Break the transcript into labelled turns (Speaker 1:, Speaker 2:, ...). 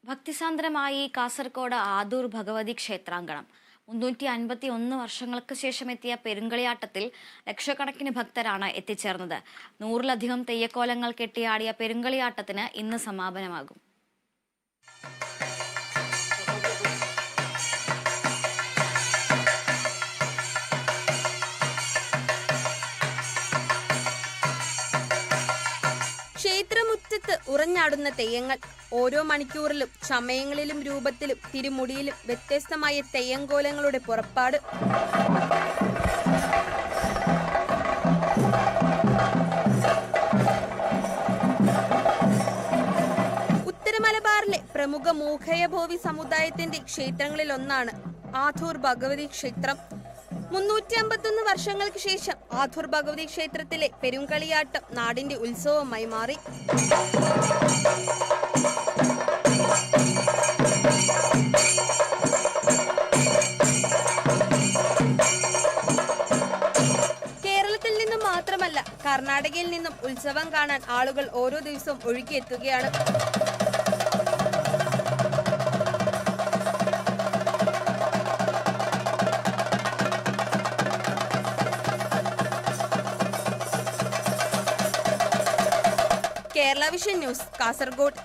Speaker 1: ഭക്തിസാന്ദ്രമായി കാസർഗോഡ് ആദൂർ ഭഗവതി ക്ഷേത്രാങ്കണം 351 വർഷങ്ങൾക്ക് ശേഷം എത്തിയ പെരുങ്കളിയാട്ടത്തിൽ ലക്ഷക്കണക്കിന് ഭക്തരാണ് എത്തിച്ചേർന്നത്. 100-ലധികം തെയ്യക്കോലങ്ങൾ കെട്ടിയാടിയ പെരുങ്കളിയാട്ടത്തിന് ഇന്ന് സമാപനമാകും.
Speaker 2: ക്ഷേത്രമുറ്റത്ത് ഉറഞ്ഞാടുന്ന തെയ്യങ്ങൾ ഓരോ മണിക്കൂറിലും ചമയങ്ങളിലും രൂപത്തിലും തിരുമുടിയിലും വ്യത്യസ്തമായ തെയ്യങ്കോലങ്ങളുടെ പുറപ്പാട്. ഉത്തരമലബാറിലെ പ്രമുഖ മൂഖയഭോവി സമുദായത്തിന്റെ ക്ഷേത്രങ്ങളിൽ ഒന്നാണ് ആദൂർ ഭഗവതി ക്ഷേത്രം. 351 വർഷങ്ങൾക്ക് ശേഷം ആദൂർ ഭഗവതി ക്ഷേത്രത്തിലെ പെരുങ്കളിയാട്ടം നാടിന്റെ ഉത്സവമായി മാറി. കേരളത്തിൽ നിന്നും മാത്രമല്ല കർണാടകയിൽ നിന്നും ഉത്സവം കാണാൻ ആളുകൾ ഓരോ ദിവസവും ഒഴുകിയെത്തുകയാണ്. Kerala Vision News, Kasaragod.